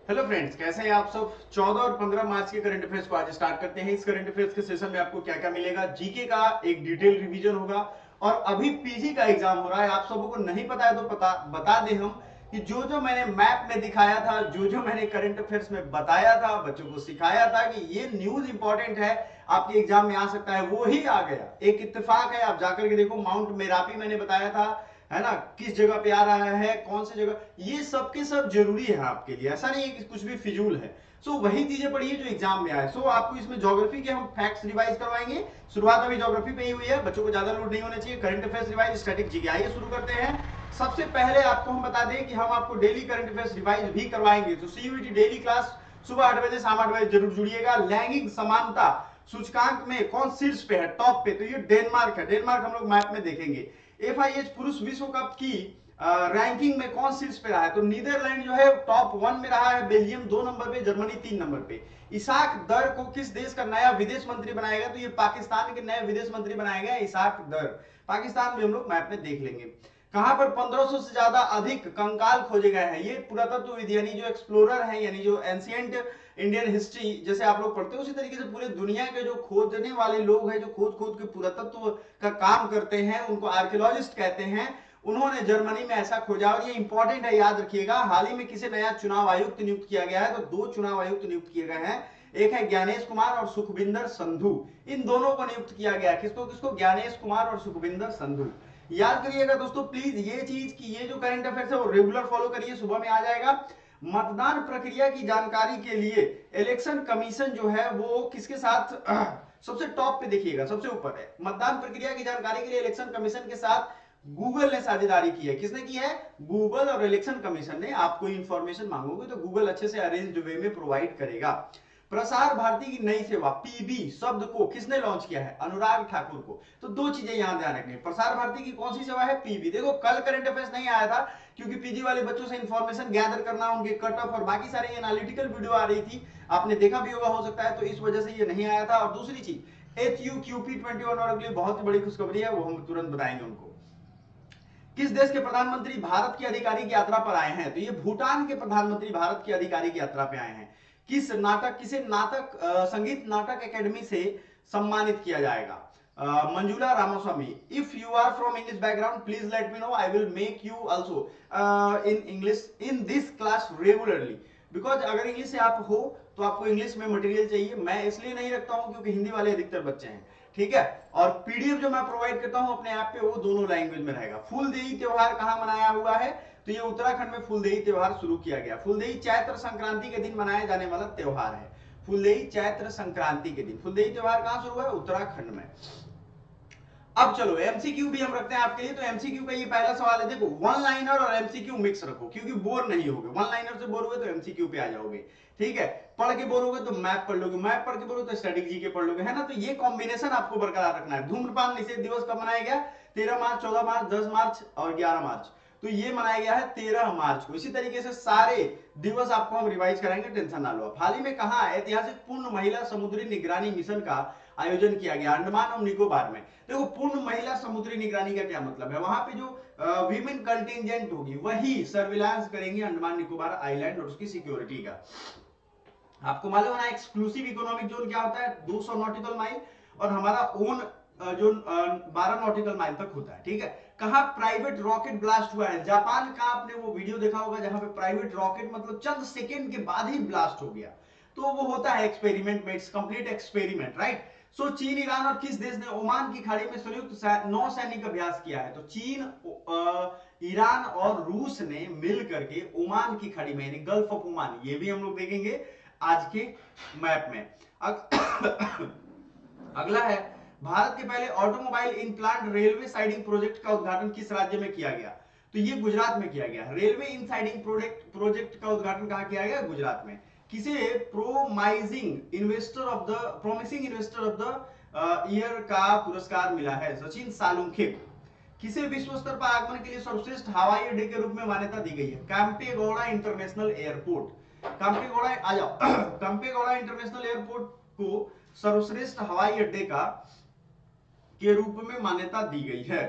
Hello friends, कैसे हैं आप सब। 14 और 15 मार्च के करंट अफेयर्स को आज स्टार्ट करते हैं। इस करंट अफेयर्स के सेशन में आपको क्या क्या मिलेगा। जीके का एक डिटेल रिवीजन होगा और अभी पीजी का एग्जाम हो रहा है। आप सबों को नहीं पता है तो बता दें हम कि जो जो मैंने मैप में दिखाया था, जो जो मैंने करंट अफेयर्स में बताया था, बच्चों को सिखाया था कि ये न्यूज इंपॉर्टेंट है, आपके एग्जाम में आ सकता है, वो ही आ गया। एक इत्तेफाक है, आप जाकर के देखो। माउंट मेरापी मैंने बताया था, है ना, किस जगह पे आ रहा है, कौन सी जगह, ये सब के सब जरूरी है आपके लिए। ऐसा नहीं है कि कुछ भी फिजूल है। वही चीजें पढ़िए जो एग्जाम में आए। आपको इसमें ज्योग्राफी के हम फैक्ट्स रिवाइज करवाएंगे। शुरुआत अभी ज्योग्राफी पे ही हुई है, बच्चों को ज्यादा लोड नहीं होना चाहिए। Current affairs revise, static GK. आइए शुरू करते हैं। सबसे पहले आपको हम बता दें कि हम आपको डेली करंट अफेयर्स रिवाइज भी करवाएंगे। तो सीयूईटी डेली क्लास सुबह 8 बजे, शाम 8 बजे जरूर जुड़िएगा। लैंगिक समानता सूचकांक में कौन शीर्ष पे है, टॉप पे? तो ये डेनमार्क है। डेनमार्क हम लोग मैप में देखेंगे। एफआईएच पुरुष विश्व कप की रैंकिंग में कौन शीर्ष पे रहा है? तो नीदरलैंड जो है टॉप 1 में रहा है, बेल्जियम 2 नंबर पे, जर्मनी 3 नंबर पे। इसाक दर को किस देश का नया विदेश मंत्री बनाया गया? तो ये पाकिस्तान के नए विदेश मंत्री बनाया गया इसाक दर। पाकिस्तान भी हम लोग मैप में देख लेंगे। कहां पर 1500 से ज्यादा अधिक कंकाल खोजे गए हैं? ये पुरातत्वविद यानी जो एक्सप्लोरर है, यानी जो एंशियंट इंडियन हिस्ट्री जैसे आप लोग पढ़ते हो, उसी तरीके से पूरे दुनिया के जो खोजने वाले लोग हैं, जो खोज खोज के पुरातत्व का काम करते हैं, उनको आर्कियोलॉजिस्ट कहते हैं। उन्होंने जर्मनी में ऐसा खोजा। और ये इंपॉर्टेंट है, याद रखिएगा। हाल ही में किसे नया चुनाव आयुक्त नियुक्त किया गया है? तो 2 चुनाव आयुक्त नियुक्त किए गए हैं। एक है ज्ञानेश कुमार और सुखविंदर संधू। इन दोनों को नियुक्त किया गया है। किसको किसको? ज्ञानेश कुमार और सुखविंदर संधू। याद करिएगा दोस्तों प्लीज ये चीज की, ये जो करंट अफेयर्स है वो रेगुलर फॉलो करिए, सुबह में आ जाएगा। मतदान प्रक्रिया की जानकारी के लिए इलेक्शन कमीशन जो है वो किसके साथ सबसे टॉप पे देखिएगा, सबसे ऊपर है। मतदान प्रक्रिया की जानकारी के लिए इलेक्शन कमीशन के साथ गूगल ने साझेदारी की है। किसने की है? गूगल और इलेक्शन कमीशन ने। आपको इंफॉर्मेशन मांगोगे तो गूगल अच्छे से अरेंज्ड वे में प्रोवाइड करेगा। प्रसार भारती की नई सेवा पीबी शब्द को किसने लॉन्च किया है? अनुराग ठाकुर को। तो 2 चीजें यहां ध्यान रखनी है। प्रसार भारती की कौन सी सेवा है? पीबी। देखो कल करंट अफेयर्स नहीं आया था क्योंकि पीजी वाले बच्चों से इंफॉर्मेशन गैदर करना, उनके कट ऑफ और बाकी सारे एनालिटिकल वीडियो आ रही थी, आपने देखा भी होगा हो सकता है, तो इस वजह से ये नहीं आया था। और दूसरी चीज HUQP21 वालों के लिए बहुत ही बड़ी खुशखबरी है, वो हम तुरंत बताएंगे उनको। किस देश के प्रधानमंत्री भारत की आधिकारिक यात्रा पर आए हैं? तो ये भूटान के प्रधानमंत्री भारत की आधिकारिक यात्रा पे आए हैं। किसे नाटक संगीत नाटक एकेडमी से सम्मानित किया जाएगा? Manjula Ramaswamy. If you are from English background please let me know, I will make you also in English in this class regularly. Because अगर इंग्लिश से आप हो तो आपको इंग्लिश में मटेरियल चाहिए। मैं इसलिए नहीं रखता हूं क्योंकि हिंदी वाले अधिकतर बच्चे हैं, ठीक है। और पीडीएफ जो मैं प्रोवाइड करता हूं अपने ऐप पे, वो दोनों लैंग्वेज में रहेगा। फूलदेई त्योहार कहां मनाया हुआ है? तो ये उत्तराखंड में फूलदेई त्योहार शुरू किया गया। फूलदेई चैत्र संक्रांति के दिन मनाया जाने वाला त्योहार है। फूलदेई चैत्र संक्रांति के दिन। फूलदेई त्योहार कहां शुरू हुआ है? उत्तराखंड में। अब चलो एमसीक्यू भी हम रखते हैं आपके लिए। तो एमसीक्यू का ये पहला सवाल है, देखो वन लाइनर और एमसीक्यू मिक्स रखो क्योंकि बोर नहीं होगे। वन लाइनर से बोर हुए तो एमसीक्यू पे आ जाओगे, ठीक है। पढ़ के बोर होगे तो मैप पढ़ लोगे, मैप पढ़ के बोर हो तो स्टैटिक जीके पढ़ लोगे, है ना। तो ये कॉम्बिनेशन आपको बरकरार रखना है। धूम्रपान निषेध दिवस कब मनाया गया? 13 मार्च, 14 मार्च, 10 मार्च और 11 मार्च। तो ये मनाया गया है 13 मार्च को। इसी तरीके से सारे दिवस आपको हम रिवाइज कराएंगे, टेंशन ना लो। हाल ही में कहा ऐतिहासिक पूर्ण महिला समुद्री निगरानी मिशन का आयोजन किया गया? अंडमान और निकोबार में। देखो पूर्ण महिला समुद्री निगरानी का क्या मतलब है? वहां पे जो वीमेन कंटिजेंट होगी वही सर्विलांस करेंगी अंडमान निकोबार आइलैंड और उसकी सिक्योरिटी का। आपको मालूम है ना एक्सक्लूसिव इकोनॉमिक जोन क्या होता है? 200 नॉटिकल माइल। और हमारा ओन जो 12 नॉटिकल माइल तक होता है, ठीक है। कहा प्राइवेट रॉकेट ब्लास्ट हुआ है? जापान का। आपने वो वीडियो देखा होगा जहां पे प्राइवेट रॉकेट मतलब चंद सेकंड के बाद ही ब्लास्ट हो गया। तो वो होता है एक्सपेरिमेंट में, इट्स कंप्लीट एक्सपेरिमेंट, राइट। चीन, ईरान और किस देश ने ओमान की खाड़ी में संयुक्त नौसैनिक अभ्यास किया है? तो चीन, ईरान और रूस ने मिल करके ओमान की खाड़ी में, यानी गल्फ ऑफ ओमान, ये भी हम लोग देखेंगे आज के मैप में। अगला है, भारत के पहले automobile in plant railway siding project का उद्घाटन किस राज्य में किया गया? तो ये गुजरात में किया गया। रेलवे इन साइडिंग प्रोजेक्ट का उद्घाटन कहां किया गया? गुजरात में। किसे promising investor of the year का पुरस्कार मिला है? सचिन सालुंखे को। किसे विश्व स्तर पर आगमन के लिए सर्वश्रेष्ठ हवाई अड्डे के रूप में मान्यता दी गई है? Kempegowda international airport. कैंपेगौड़ा आ जाओ कैंपेगौड़ा इंटरनेशनल एयरपोर्ट को सर्वश्रेष्ठ हवाई अड्डे के रूप में मान्यता दी गई है।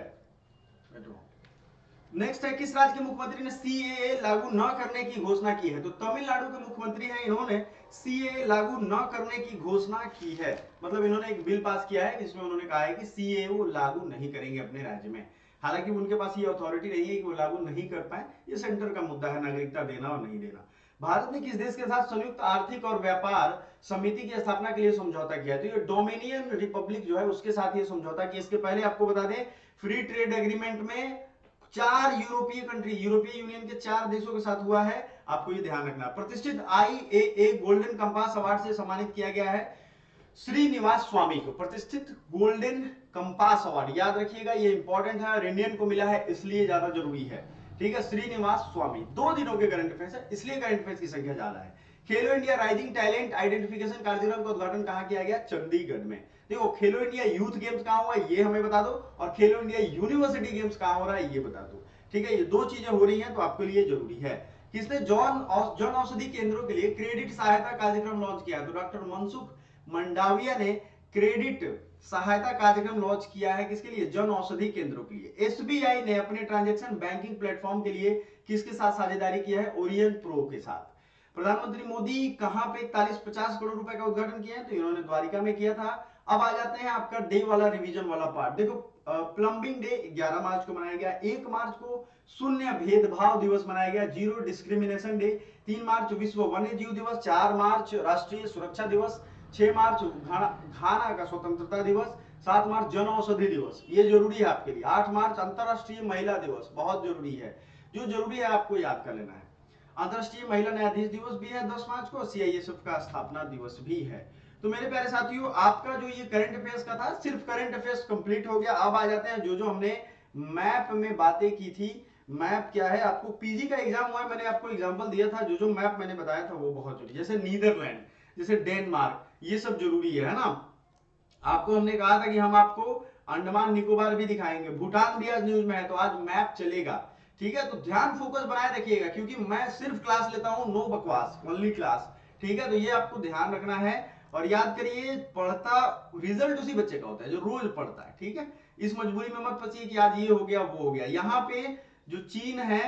नेक्स्ट है, किस राज्य के मुख्यमंत्री ने सीएए लागू न करने की घोषणा की है? तो तमिलनाडु के मुख्यमंत्री हैं, इन्होंने सीएए लागू न करने की घोषणा की है। मतलब इन्होंने एक बिल पास किया है जिसमें उन्होंने कहा है कि सीएए वो लागू नहीं करेंगे अपने राज्य में। हालांकि उनके पास ये अथॉरिटी नहीं है कि वो लागू नहीं कर पाए, ये सेंटर का मुद्दा है, नागरिकता देना और नहीं देना। भारत ने किस देश के साथ संयुक्त आर्थिक और व्यापार समिति की स्थापना के लिए समझौता किया है? तो ये डोमिनियन रिपब्लिक जो है उसके साथ ये समझौता किया। इसके पहले आपको बता दें, फ्री ट्रेड एग्रीमेंट में 4 यूरोपीय कंट्री, यूरोपीय यूनियन के 4 देशों के साथ हुआ है। आपको ये ध्यान रखना। प्रतिष्ठित आईएए गोल्डन कंपास अवार्ड से सम्मानित किया गया है श्रीनिवास स्वामी को। प्रतिष्ठित गोल्डन कंपास अवार्ड याद रखिएगा, ये इंपॉर्टेंट है और इंडियन को मिला है इसलिए ज्यादा जरूरी है। ठीक है, श्रीनिवास स्वामी। 2 दिनों के करंट अफेयर्स है इसलिए करंट अफेयर्स की संख्या ज्यादा है। खेलो इंडिया राइजिंग टैलेंट आइडेंटिफिकेशन कार्यक्रम का उद्घाटन कहां किया गया? चंडीगढ़ में। देखो, खेलो इंडिया यूथ गेम्स कहां हुआ ये हमें बता दो, और खेलो इंडिया यूनिवर्सिटी गेम्स कहां हो रहा है ये बता दो। ठीक है, ये 2 चीजें हो रही हैं तो आपके लिए जरूरी है। किसने जन औषधि केंद्रों के लिए क्रेडिट सहायता कार्यक्रम लॉन्च किया? तो डॉक्टर मनसुख मंडाविया ने क्रेडिट सहायता कार्यक्रम लॉन्च किया है। किसके लिए? जन औषधि केंद्रों के लिए। एसबीआई ने अपने ट्रांजैक्शन बैंकिंग प्लेटफॉर्म के लिए किसके साथ साझेदारी किया है? ओरियंट प्रो के साथ। प्रधानमंत्री मोदी कहां पे 4150 करोड़ रुपए का उद्घाटन किया है? तो इन्होंने द्वारिका में किया था। अब आ जाते हैं आपका डे वाला रिवीजन वाला पार्ट। देखो, प्लम्बिंग डे 11 मार्च को मनाया गया। 1 मार्च को शून्य भेदभाव दिवस मनाया गया, जीरो डिस्क्रिमिनेशन डे। 3 मार्च विश्व वन्य जीव दिवस। 4 मार्च राष्ट्रीय सुरक्षा दिवस। 6 मार्च घाना का स्वतंत्रता दिवस। 7 मार्च जन औषधि दिवस, ये जरूरी है आपके लिए। 8 मार्च अंतरराष्ट्रीय महिला दिवस, बहुत जरूरी है, जो जरूरी है आपको याद कर लेना है। अंतरराष्ट्रीय महिला न्यायाधीश दिवस भी है 10 मार्च को। सीआईएसएफ का स्थापना दिवस भी है। तो मेरे प्यारे साथियों, आपका जो ये करंट अफेयर्स का था, सिर्फ करंट अफेयर्स कंप्लीट हो गया। अब आ जाते हैं जो जो हमने मैप में बातें की थी। मैप क्या है? आपको पीजी का एग्जाम हुआ है, मैंने आपको एग्जांपल दिया था, जो जो मैप मैंने बताया था वो बहुत जरूरी, जैसे नीदरलैंड, जैसे डेनमार्क, ये सब जरूरी है ना। आपको हमने कहा था कि हम आपको अंडमान निकोबार भी दिखाएंगे, भूटान भी आज न्यूज में है, तो आज मैप चलेगा। ठीक है, तो ध्यान फोकस बनाए रखिएगा, क्योंकि मैं सिर्फ क्लास लेता हूं, नो बकवास, ओनली क्लास। ठीक है, तो ये आपको ध्यान रखना है। और याद करिए, पढ़ता रिजल्ट उसी बच्चे का होता है जो रोज पढ़ता है। ठीक है, इस मजबूरी में मत फंसिए कि आज ये हो गया वो हो गया। यहाँ पे जो चीन है,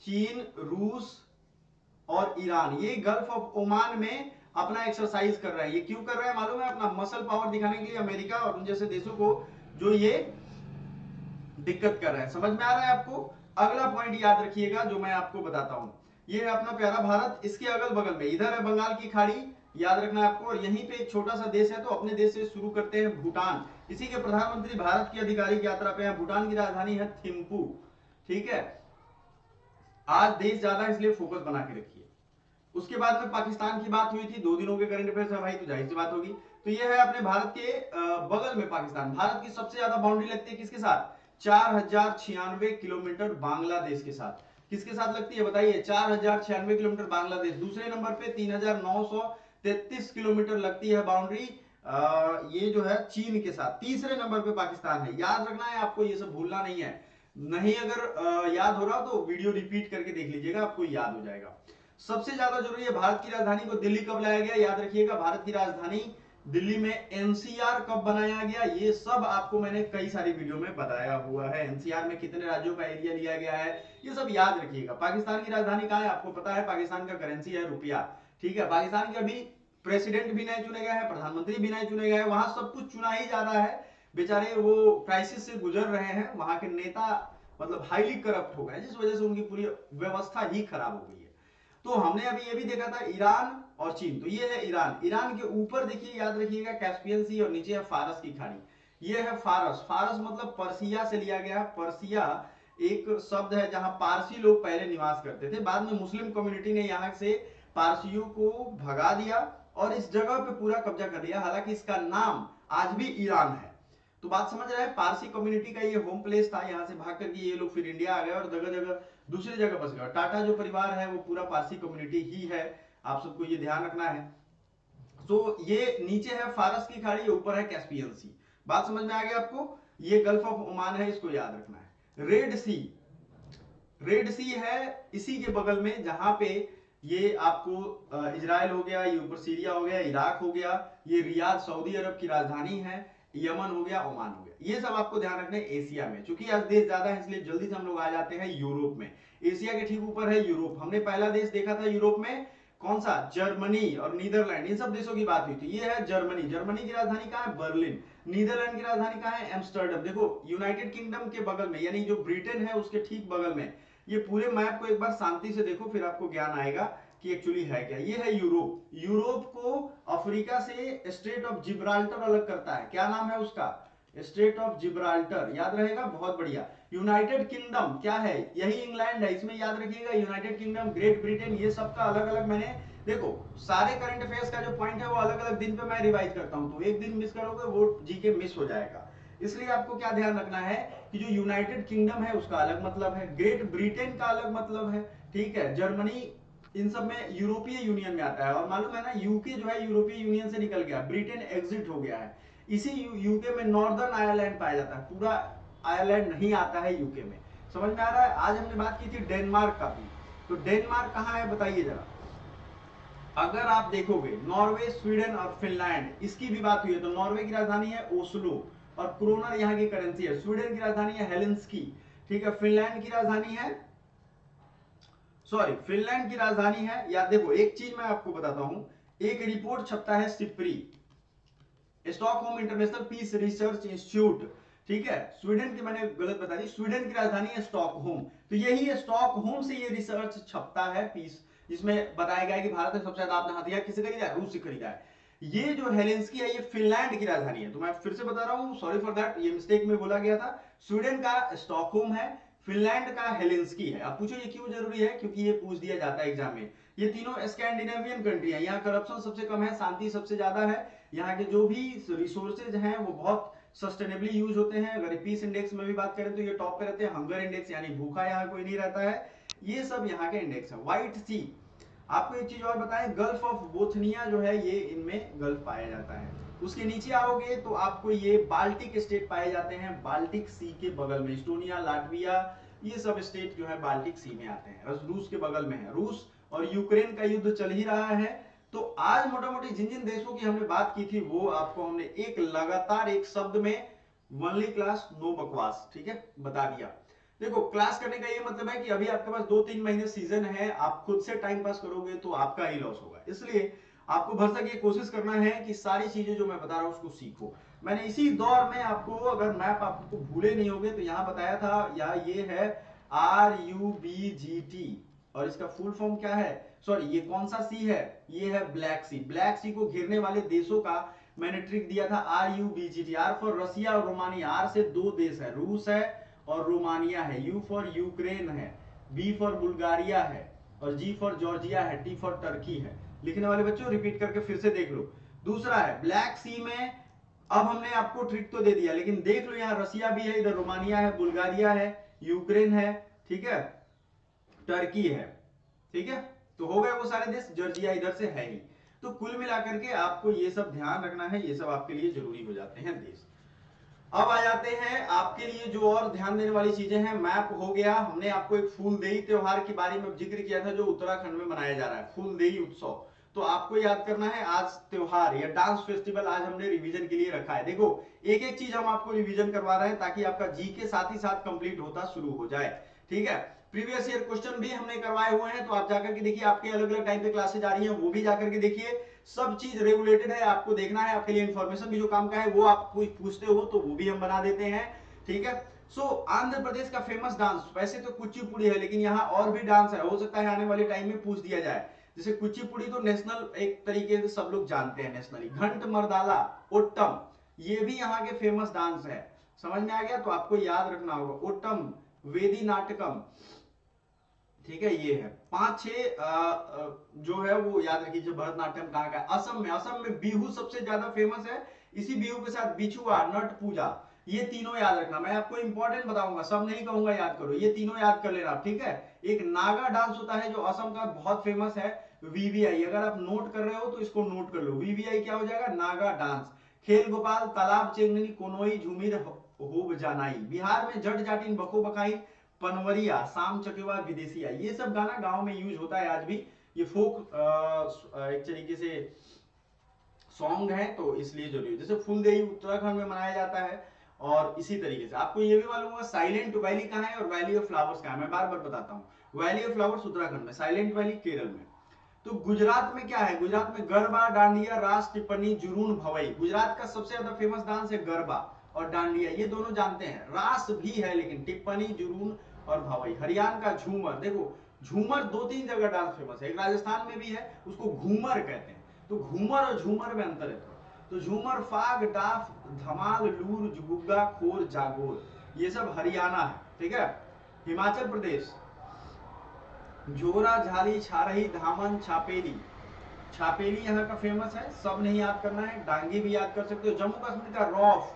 चीन, रूस और ईरान, ये गल्फ ऑफ ओमान में अपना एक्सरसाइज कर रहा है। ये क्यों कर रहा है मालूम है? अपना मसल पावर दिखाने के लिए अमेरिका और उन जैसे देशों को जो ये दिक्कत कर रहा है। समझ में आ रहा है आपको? अगला पॉइंट याद रखिएगा जो मैं आपको बताता हूं, ये है अपना प्यारा भारत। इसके अगल बगल में इधर है बंगाल की खाड़ी, याद रखना है आपको। और यहीं पे एक छोटा सा देश है, तो अपने देश से शुरू करते हैं, भूटान। इसी के प्रधानमंत्री भारत की आधिकारिक यात्रा पे हैं। भूटान की राजधानी है थिम्पू। ठीक है, आज देश ज्यादा इसलिए फोकस बना के रखिए। उसके बाद में पाकिस्तान की बात हुई थी, 2 दिनों के करंट अफेयर्स है भाई, तो जाहिर सी बात होगी। तो ये है अपने भारत के बगल में पाकिस्तान। भारत की सबसे ज्यादा बाउंड्री लगती है किसके साथ? 4096 किलोमीटर बांग्लादेश के साथ। किसके साथ लगती है बताइए? 4096 किलोमीटर बांग्लादेश। दूसरे नंबर पे 3933 किलोमीटर लगती है बाउंड्री ये जो है चीन के साथ। तीसरे नंबर पे पाकिस्तान है। याद रखना है आपको, ये सब भूलना नहीं है। नहीं अगर याद हो रहा हो तो वीडियो रिपीट करके देख लीजिएगा, आपको याद हो जाएगा। सबसे ज्यादा जरूरी है, भारत की राजधानी को दिल्ली कब लाया गया? याद रखिएगा, भारत की राजधानी दिल्ली में एनसीआर कब बनाया गया? ये सब आपको मैंने कई सारी वीडियो में बताया हुआ है। एनसीआर में कितने राज्यों का एरिया लिया गया है, ये सब याद रखिएगा। पाकिस्तान की राजधानी कहां है? आपको पता है, पाकिस्तान का करेंसी है रुपया। ठीक है, पाकिस्तान के अभी प्रेसिडेंट भी नए चुने गए हैं, प्रधानमंत्री भी नए चुने गए हैं, वहां सब कुछ चुना ही जा रहा है। बेचारे वो क्राइसिस से गुजर रहे हैं, वहां के नेता मतलब हाईली करप्ट हो गए, जिस वजह से उनकी पूरी व्यवस्था ही खराब हो गई है। तो हमने अभी ये भी देखा था, ईरान और चीन। तो ये है ईरान। ईरान के ऊपर देखिए, याद रखिएगा, कैस्पियन सी, और नीचे है फारस की खाड़ी। ये है फारस। फारस मतलब पर्सिया से लिया गया। पर्सिया एक शब्द है जहां पारसी लोग पहले निवास करते थे, बाद में मुस्लिम कम्युनिटी ने यहां से पारसियों को भगा दिया और इस जगह पे पूरा कब्जा कर लिया। हालांकि इसका नाम आज भी ईरान है। तो बात समझ रहे हैं, पारसी कम्युनिटी का ये होम प्लेस था, यहाँ से भाग करके ये लोग फिर इंडिया आ गए और जगह जगह दूसरी जगह बस गए। टाटा जो परिवार है वो पूरा पारसी कम्युनिटी ही है, आप सबको ये ध्यान रखना है। तो ये नीचे है फारस की खाड़ी, ऊपर है कैस्पियन सी। बात समझ में आ गया आपको? ये गल्फ ऑफ ओमान है, इसको याद रखना है। रेड सी, रेड सी है इसी के बगल में, जहां पे ये आपको इजराइल हो गया, ये ऊपर सीरिया हो गया, इराक हो गया, ये रियाद सऊदी अरब की राजधानी है। यमन हो गया, ओमान हो गया, ये सब आपको ध्यान रखना है एशिया में। चूंकि आज देश ज्यादा है इसलिए जल्दी से हम लोग आ जाते हैं यूरोप में। एशिया के ठीक ऊपर है यूरोप। हमने पहला देश देखा था यूरोप में कौन सा, जर्मनी और नीदरलैंड, इन सब देशों की बात हुई थी। ये है जर्मनी। जर्मनी की राजधानी कहाँ है, बर्लिन। नीदरलैंड की राजधानी कहाँ है, एम्स्टर्डम। देखो यूनाइटेड किंगडम के बगल में, यानी जो ब्रिटेन है उसके ठीक बगल में। ये पूरे मैप को एक बार शांति से देखो, फिर आपको ज्ञान आएगा कि एक्चुअली है क्या। ये है यूरोप। यूरोप को अफ्रीका से स्ट्रेट ऑफ जिब्राल्टर अलग करता है। क्या नाम है उसका, स्ट्रेट ऑफ जिब्राल्टर, याद रहेगा, बहुत बढ़िया। यूनाइटेड किंगडम क्या है, यही इंग्लैंड है, इसमें याद रखिएगा। यूनाइटेड किंगडम, ग्रेट ब्रिटेन, ये सबका अलग अलग मैंने, देखो सारे करंट अफेयर्स का जो पॉइंट है वो अलग अलग दिन पे मैं रिवाइज करता हूं, तो एक दिन मिस करोगे वो जीके मिस हो जाएगा। इसलिए आपको क्या ध्यान रखना है कि जो यूनाइटेड किंगडम है उसका अलग मतलब है, ग्रेट ब्रिटेन का अलग मतलब है, ठीक है, जर्मनी, इन सब में यूरोपीय यूनियन में आता है। और मालूम है ना, यूके जो है यूरोपीय यूनियन से निकल गया, ब्रिटेन एग्जिट हो गया है। इसी यूके में नॉर्दर्न आयरलैंड पाया जाता है, पूरा आयरलैंड नहीं आता है यूके में। समझ में आ रहा है। आज हमने बात की थी डेनमार्क का भी, तो डेनमार्क कहाँ है बताइए जरा। अगर आप देखोगे नॉर्वे, स्वीडन और फिनलैंड, इसकी भी बात हुई है, तो नॉर्वे की राजधानी है ओस्लो और क्रोनर यहाँ की करेंसी है। स्वीडन की राजधानी है हेलेंस्की, ठीक है। फिनलैंड की राजधानी है, सॉरी, फिनलैंड की राजधानी है, या देखो एक चीज मैं आपको बताता हूं, एक रिपोर्ट छपता है SIPRI, Stockholm International Peace Research Institute, ठीक है। स्वीडन की मैंने गलत बता दी, स्वीडन की राजधानी है स्टॉकहोम, तो यही है स्टॉकहोम से ये रिसर्च छपता है पीस, जिसमें बताया गया है कि भारत ने सबसे ज्यादा आपने हथियार किसे खरीदा है, रूस से खरीदा है। ये जो हेलेंस्की है ये फिनलैंड की राजधानी है, तो मैं फिर से बता रहा हूं, सॉरी फॉर दैट, ये मिस्टेक में बोला गया था। स्वीडन का स्टॉकहोम है, फिनलैंड का हेलेंस्की है। अब पूछो ये क्यों जरूरी है, क्योंकि ये पूछ दिया जाता है एग्जाम में। ये तीनों स्कैंडिनेवियन कंट्री है, यहाँ करप्शन सबसे कम है, शांति सबसे ज्यादा है, यहाँ के जो भी रिसोर्सेज हैं वो बहुत सस्टेनेबली यूज होते हैं। अगर पीस इंडेक्स में भी बात करें तो ये टॉप पे रहते हैं। हंगर इंडेक्स यानी भूखा यहाँ कोई नहीं रहता है। ये सब यहाँ के इंडेक्स है। व्हाइट सी, आपको एक चीज और बताएं, गल्फ ऑफ बोथनिया जो है ये इनमें गल्फ पाया जाता है। उसके नीचे आओगे तो आपको ये बाल्टिक स्टेट पाए जाते हैं, बाल्टिक सी के बगल में, इस्टोनिया, लाटविया, ये सब स्टेट जो है बाल्टिक सी में आते हैं, रूस के बगल में है। रूस और यूक्रेन का युद्ध चल ही रहा है। तो आज मोटा मोटी जिन जिन देशों की हमने बात की थी वो आपको हमने एक लगातार एक शब्द में, वनली क्लास नो बकवास, ठीक है, बता दिया। देखो क्लास करने का ये मतलब है कि अभी आपके पास 2-3 महीने सीजन है, आप खुद से टाइम पास करोगे तो आपका ही लॉस होगा। इसलिए आपको भरसक ये कोशिश करना है कि सारी चीजें जो मैं बता रहा हूं उसको सीखो। मैंने इसी दौर में आपको, अगर मैप आपको भूले नहीं होगे तो यहां बताया था, या ये है RUBGT, और इसका फुल फॉर्म क्या है, सॉरी ये कौन सा सी है, ये है ब्लैक सी। ब्लैक सी को घेरने वाले देशों का मैंने ट्रिक दिया था, RUBGT। आर फॉर रसिया और रोमानिया, आर से 2 देश है, रूस है और रोमानिया है, यू फॉर यूक्रेन है, बी फॉर बुल्गारिया है, और जी फॉर जॉर्जिया है, टी फॉर टर्की है। लिखने वाले बच्चों रिपीट करके फिर से देख लो। दूसरा है ब्लैक सी में, अब हमने आपको ट्रिक तो दे दिया, लेकिन देख लो यहाँ रसिया भी है, इधर रोमानिया है, बुल्गारिया है, यूक्रेन है, ठीक है, टर्की है, ठीक है। तो हो गए वो सारे देश, जॉर्जिया इधर से है ही। तो कुल मिलाकर के आपको ये सब ध्यान रखना है, ये सब आपके लिए जरूरी हो जाते हैं देश। अब आ जाते हैं आपके लिए जो और ध्यान देने वाली चीजें हैं। मैप हो गया, हमने आपको एक फूलदेई त्योहार के बारे में जिक्र किया था जो उत्तराखंड में मनाया जा रहा है, फूलदेई उत्सव। तो आपको याद करना है, आज त्योहार या डांस फेस्टिवल आज हमने रिवीजन के लिए रखा है। देखो एक एक चीज हम आपको रिवीजन करवा रहे हैं ताकि आपका जी के साथ ही साथ कंप्लीट होता शुरू हो जाए, ठीक है। प्रीवियस ईयर क्वेश्चन भी हमने करवाए हुए हैं, तो आप जाकर के देखिए, आपके अलग अलग टाइम पे क्लासेज आ रही हैं, वो भी जाकर के देखिए। सब चीज रेगुलेटेड है, आपको देखना है, आपके लिए इंफॉर्मेशन भी जो काम का है वो आप कोई पूछते हो तो वो भी हम बना देते हैं, ठीक है। सो आंध्र प्रदेश का फेमस डांस, वैसे तो कुचिपुड़ी है लेकिन यहाँ और भी डांस है, हो सकता है आने वाले टाइम में पूछ दिया जाए। जैसे कुचिपुड़ी तो नेशनल एक तरीके से सब लोग जानते हैं नेशनली, घंट मर्दाला, ओट्टम, ये भी यहाँ के फेमस डांस है। समझ में आ गया, तो आपको याद रखना होगा, ओट्टम, वेदी नाटकम, ठीक है। ये है 5-6 जो है वो याद रखिए। भरतनाट्यम कहाँ का, असम में बिहू सबसे ज्यादा फेमस है, इसी बिहू के साथ बिछुआ, नट पूजा, ये तीनों याद रखना। मैं आपको इंपॉर्टेंट बताऊंगा, सब नहीं कहूंगा याद करो, ये तीनों याद कर लेना, ठीक है। एक नागा डांस होता है जो असम का बहुत फेमस है, VVI, अगर आप नोट कर रहे हो तो इसको नोट कर लो, VVI क्या हो जाएगा, नागा डांस। खेल गोपाल, तालाब चेंगनी, कोनोई, झुमिर, होब जानाई। बिहार में जट जाटिन, बको बखाई, पनवरिया, शाम चकेवा, विदेशिया, ये सब गाना गांव में यूज होता है आज भी। ये फोक एक तरीके से सॉन्ग है तो इसलिए जरूरी है। जैसे फूलदेई उत्तराखंड में मनाया जाता है, और इसी तरीके से आपको ये भी मालूम होगा साइलेंट वैली कहाँ है और वैली ऑफ फ्लावर्स कहाँ है। मैं बार बार बताता हूँ, वैली ऑफ फ्लावर्स उत्तराखंड में, साइलेंट वैली केरल में। तो गुजरात में क्या है, गुजरात में गरबा, डांडिया, रास, टिप्पणी, जुनून, भवई। गुजरात का सबसे ज्यादा फेमस डांस है गरबा और डांडिया, ये दोनों जानते हैं। रास भी है लेकिन टिप्पणी, जुनून और भवई। हरियाणा का झूमर, देखो झूमर दो तीन जगह डांस फेमस है, एक राजस्थान में भी है, उसको घूमर कहते हैं। तो घूमर और झूमर में अंतर है। तो झूमर, फाग, डाफ, धमाल, लूर, गुग्गा, खोर, जागोर, ये सब हरियाणा है, ठीक है। हिमाचल प्रदेश, जोरा, झाली, छारही, धामन, छापेली। छापेली यहाँ का फेमस है, सब नहीं याद करना है, डांगी भी याद कर सकते हो। जम्मू कश्मीर का रौफ,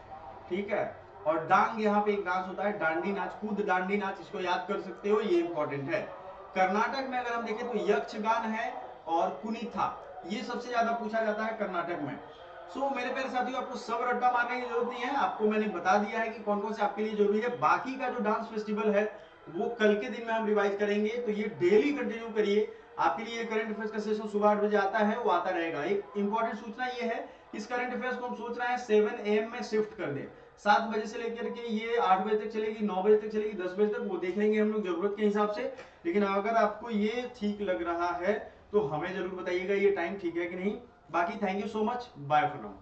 ठीक है। और डांग यहाँ पे एक डांस होता है, डांडी नाच, खुद डांडी नाच, इसको याद कर सकते हो, ये इंपॉर्टेंट है। कर्नाटक में अगर हम देखें तो यक्षगान है और कुनीथा, ये सबसे ज्यादा पूछा जाता है कर्नाटक में। सो मेरे प्यारे साथियों, आपको सब रट्टा मारने की जरूरत नहीं है, आपको मैंने बता दिया है कि कौन कौन से आपके लिए जरूरी है। बाकी का जो डांस फेस्टिवल है वो कल के दिन में हम रिवाइज करेंगे, तो ये डेली कंटिन्यू करिए। आपके लिए करंट अफेयर्स का सेशन सुबह 8 बजे आता है, वो आता रहेगा। एक इंपॉर्टेंट सूचना ये है, इस करंट अफेयर्स को हम सोच रहे हैं 7 AM में शिफ्ट कर दें। 7 बजे से लेकर के ये 8 बजे तक चलेगी, 9 बजे तक चलेगी, 10 बजे तक, वो देख लेंगे हम लोग जरूरत के हिसाब से। लेकिन अगर आपको ये ठीक लग रहा है तो हमें जरूर बताइएगा ये टाइम ठीक है कि नहीं। बाकी thank you so much, bye for now.